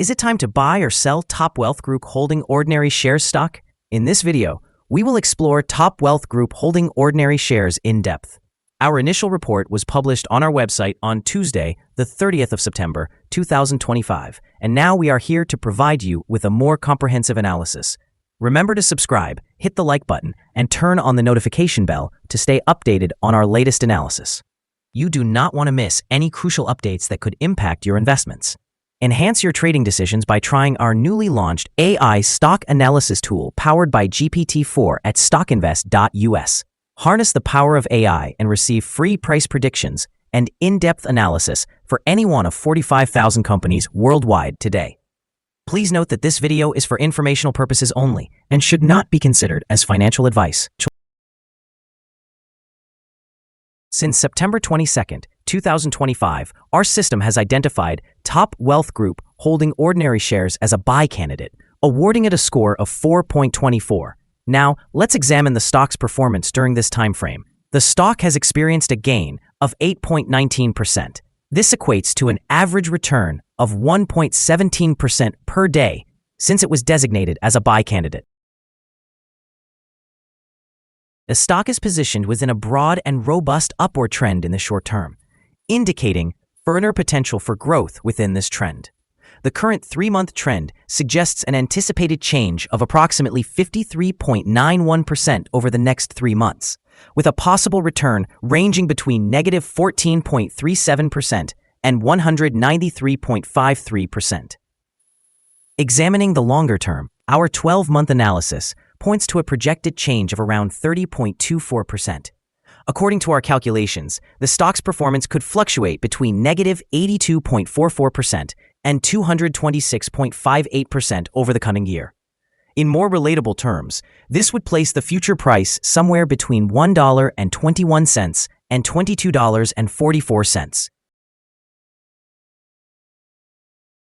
Is it time to buy or sell Top Wealth Group Holding Ordinary Shares stock? In this video, we will explore Top Wealth Group Holding Ordinary Shares in depth. Our initial report was published on our website on Tuesday, the 30th of September, 2025, and now we are here to provide you with a more comprehensive analysis. Remember to subscribe, hit the like button, and turn on the notification bell to stay updated on our latest analysis. You do not want to miss any crucial updates that could impact your investments. Enhance your trading decisions by trying our newly launched AI stock analysis tool powered by GPT-4 at StockInvest.us. Harness the power of AI and receive free price predictions and in-depth analysis for any one of 45,000 companies worldwide today. Please note that this video is for informational purposes only and should not be considered as financial advice. Since September 22, 2025, our system has identified Top Wealth Group Holding Ordinary Shares as a buy candidate, awarding it a score of 4.24. Now, let's examine the stock's performance during this time frame. The stock has experienced a gain of 8.19%. This equates to an average return of 1.17% per day since it was designated as a buy candidate. The stock is positioned within a broad and robust upward trend in the short term, indicating further potential for growth within this trend. The current 3-month trend suggests an anticipated change of approximately 53.91% over the next 3 months, with a possible return ranging between negative 14.37% and 193.53%. Examining the longer term, our 12-month analysis points to a projected change of around 30.24%. According to our calculations, the stock's performance could fluctuate between negative 82.44% and 226.58% over the coming year. In more relatable terms, this would place the future price somewhere between $1.21 and $22.44.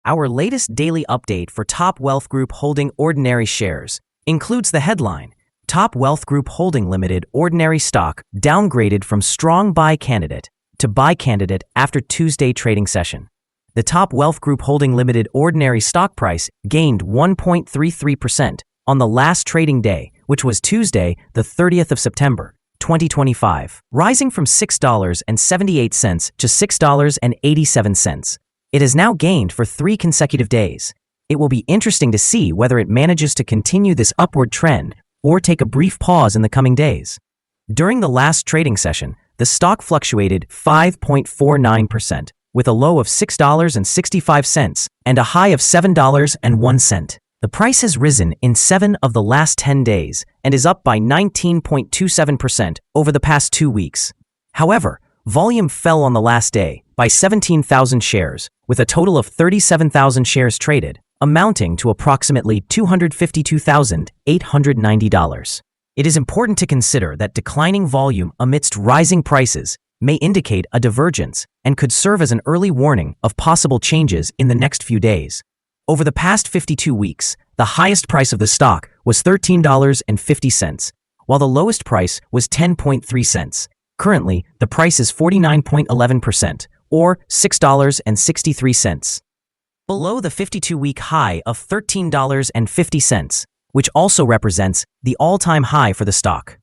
Our latest daily update for Top Wealth Group Holding Ordinary Shares includes the headline, Top Wealth Group Holding Limited Ordinary Stock downgraded from strong buy candidate to buy candidate after Tuesday trading session. The Top Wealth Group Holding Limited Ordinary Stock price gained 1.33% on the last trading day, which was Tuesday, the 30th of September, 2025, rising from $6.78 to $6.87. It has now gained for 3 consecutive days. It will be interesting to see whether it manages to continue this upward trend or take a brief pause in the coming days. During the last trading session, the stock fluctuated 5.49%, with a low of $6.65 and a high of $7.01. The price has risen in 7 of the last 10 days and is up by 19.27% over the past 2 weeks. However, volume fell on the last day by 17,000 shares, with a total of 37,000 shares traded, amounting to approximately $252,890. It is important to consider that declining volume amidst rising prices may indicate a divergence and could serve as an early warning of possible changes in the next few days. Over the past 52 weeks, the highest price of the stock was $13.50, while the lowest price was 10.3 cents. Currently, the price is 49.11%, or $6.63. Below the 52-week high of $13.50, which also represents the all-time high for the stock.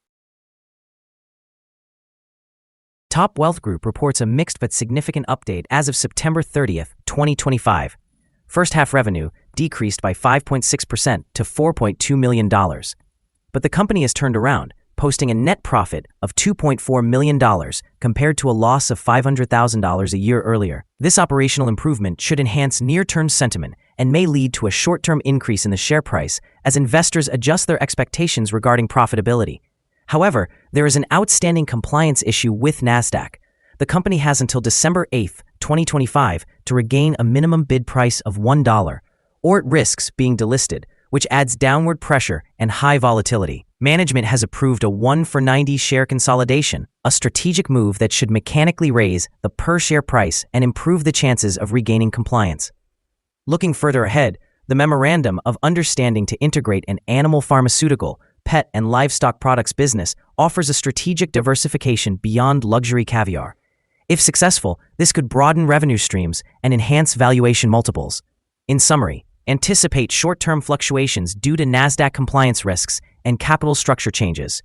Top Wealth Group reports a mixed but significant update as of September 30th, 2025. First half revenue decreased by 5.6% to $4.2 million. But the company has turned around, posting a net profit of $2.4 million compared to a loss of $500,000 a year earlier. This operational improvement should enhance near-term sentiment and may lead to a short-term increase in the share price as investors adjust their expectations regarding profitability. However, there is an outstanding compliance issue with Nasdaq. The company has until December 8, 2025 to regain a minimum bid price of $1, or it risks being delisted, which adds downward pressure and high volatility. Management has approved a 1-for-90 share consolidation, a strategic move that should mechanically raise the per-share price and improve the chances of regaining compliance. Looking further ahead, the Memorandum of Understanding to integrate an animal pharmaceutical, pet and livestock products business offers a strategic diversification beyond luxury caviar. If successful, this could broaden revenue streams and enhance valuation multiples. In summary, anticipate short-term fluctuations due to Nasdaq compliance risks and capital structure changes.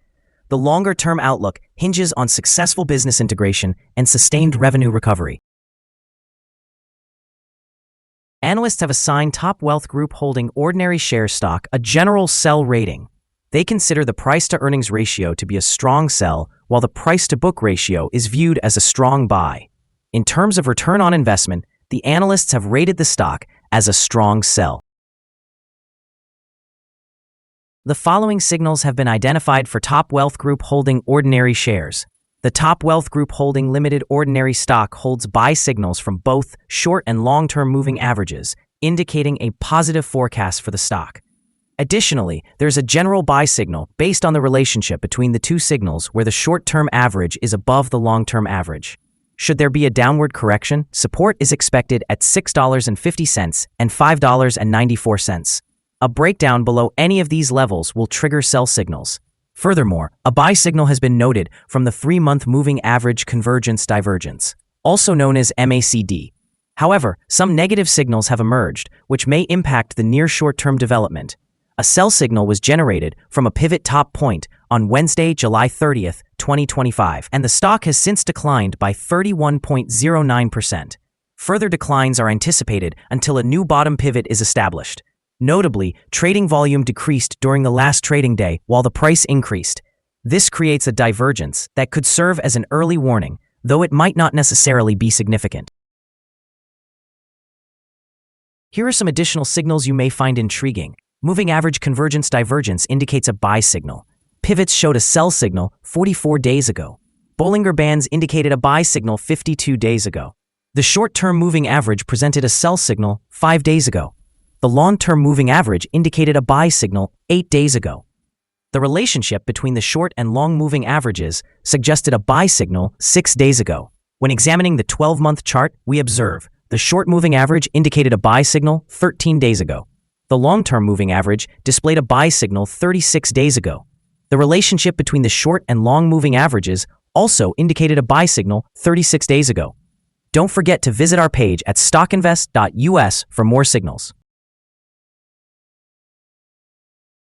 The longer-term outlook hinges on successful business integration and sustained revenue recovery. Analysts have assigned Top Wealth Group Holding ordinary share stock a general sell rating. They consider the price-to-earnings ratio to be a strong sell, while the price-to-book ratio is viewed as a strong buy. In terms of return on investment, the analysts have rated the stock as a strong sell. The following signals have been identified for Top Wealth Group Holding ordinary shares. The Top Wealth Group Holding Limited ordinary stock holds buy signals from both short and long-term moving averages, indicating a positive forecast for the stock. Additionally, there's a general buy signal based on the relationship between the two signals where the short-term average is above the long-term average. Should there be a downward correction, support is expected at $6.50 and $5.94. A breakdown below any of these levels will trigger sell signals. Furthermore, a buy signal has been noted from the 3-month moving average convergence divergence, also known as MACD. However, some negative signals have emerged, which may impact the near short-term development. A sell signal was generated from a pivot top point on Wednesday, July 30th, 2025, and the stock has since declined by 31.09%. Further declines are anticipated until a new bottom pivot is established. Notably, trading volume decreased during the last trading day while the price increased. This creates a divergence that could serve as an early warning, though it might not necessarily be significant. Here are some additional signals you may find intriguing. Moving average convergence divergence indicates a buy signal. Pivots showed a sell signal 44 days ago. Bollinger Bands indicated a buy signal 52 days ago. The short-term moving average presented a sell signal 5 days ago. The long-term moving average indicated a buy signal 8 days ago. The relationship between the short and long moving averages suggested a buy signal 6 days ago. When examining the 12-month chart, we observe the short moving average indicated a buy signal 13 days ago. The long-term moving average displayed a buy signal 36 days ago. The relationship between the short and long moving averages also indicated a buy signal 36 days ago. Don't forget to visit our page at StockInvest.us for more signals.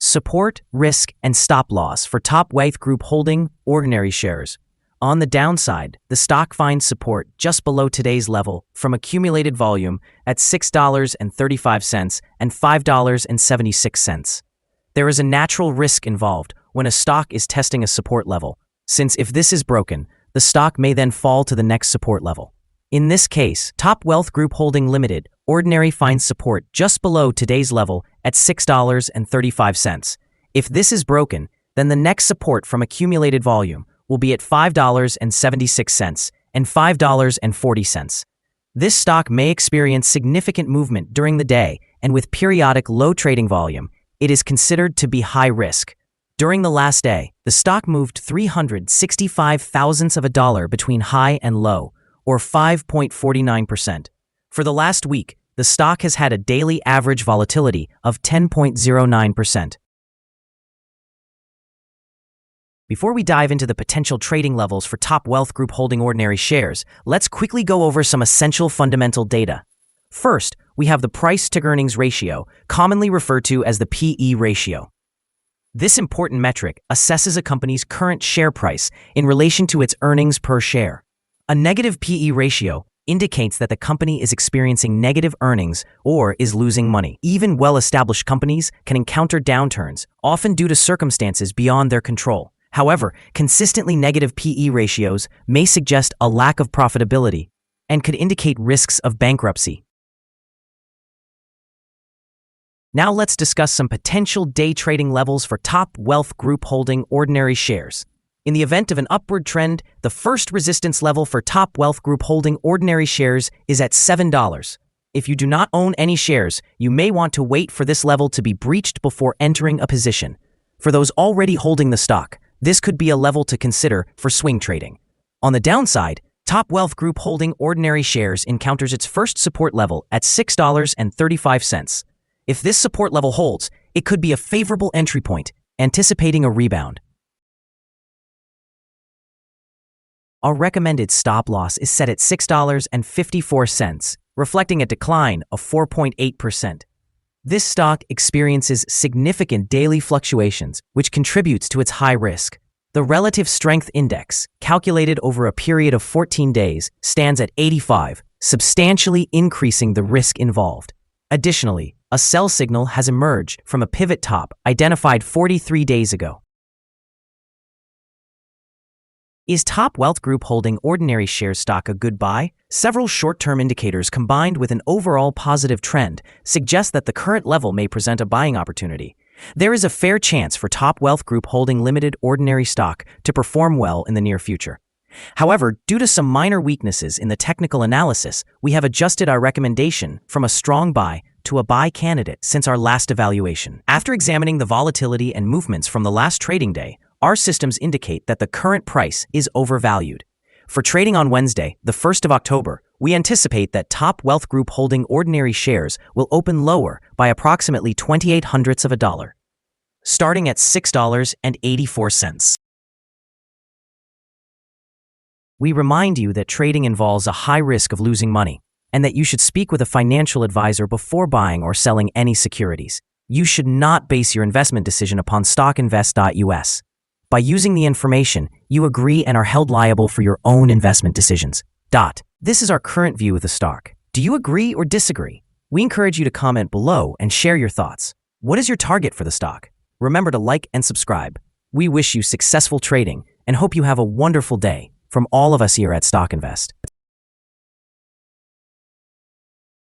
Support, risk, and stop loss for Top Wealth Group Holding ordinary shares. On the downside, the stock finds support just below today's level from accumulated volume at $6.35 and $5.76. There is a natural risk involved when a stock is testing a support level, since if this is broken, the stock may then fall to the next support level. In this case, Top Wealth Group Holding Limited ordinary finds support just below today's level at $6.35. If this is broken, then the next support from accumulated volume will be at $5.76 and $5.40. This stock may experience significant movement during the day, and with periodic low trading volume, it is considered to be high risk. During the last day, the stock moved 365 thousandths of a dollar between high and low, or 5.49%. For the last week, the stock has had a daily average volatility of 10.09%. Before we dive into the potential trading levels for Top Wealth Group Holding ordinary shares, let's quickly go over some essential fundamental data. First, we have the price-to-earnings ratio, commonly referred to as the PE ratio. This important metric assesses a company's current share price in relation to its earnings per share. A negative PE ratio indicates that the company is experiencing negative earnings or is losing money. Even well-established companies can encounter downturns, often due to circumstances beyond their control. However, consistently negative PE ratios may suggest a lack of profitability and could indicate risks of bankruptcy. Now let's discuss some potential day trading levels for Top Wealth Group Holding ordinary shares. In the event of an upward trend, the first resistance level for Top Wealth Group Holding ordinary shares is at $7. If you do not own any shares, you may want to wait for this level to be breached before entering a position. For those already holding the stock, this could be a level to consider for swing trading. On the downside, Top Wealth Group Holding ordinary shares encounters its first support level at $6.35. If this support level holds, it could be a favorable entry point, anticipating a rebound. Our recommended stop loss is set at $6.54, reflecting a decline of 4.8%. This stock experiences significant daily fluctuations, which contributes to its high risk. The Relative Strength Index, calculated over a period of 14 days, stands at 85, substantially increasing the risk involved. Additionally, a sell signal has emerged from a pivot top identified 43 days ago. Is Top Wealth Group holding ordinary shares stock a good buy? Several short-term indicators combined with an overall positive trend suggest that the current level may present a buying opportunity. There is a fair chance for Top Wealth Group holding limited ordinary stock to perform well in the near future. However, due to some minor weaknesses in the technical analysis, we have adjusted our recommendation from a strong buy to a buy candidate since our last evaluation. After examining the volatility and movements from the last trading day, our systems indicate that the current price is overvalued. For trading on Wednesday, the 1st of October, we anticipate that Top Wealth Group holding ordinary shares will open lower by approximately 0.28 of a dollar, starting at $6.84. We remind you that trading involves a high risk of losing money, and that you should speak with a financial advisor before buying or selling any securities. You should not base your investment decision upon StockInvest.us. By using the information, you agree and are held liable for your own investment decisions. This is our current view of the stock. Do you agree or disagree? We encourage you to comment below and share your thoughts. What is your target for the stock? Remember to like and subscribe. We wish you successful trading and hope you have a wonderful day from all of us here at StockInvest.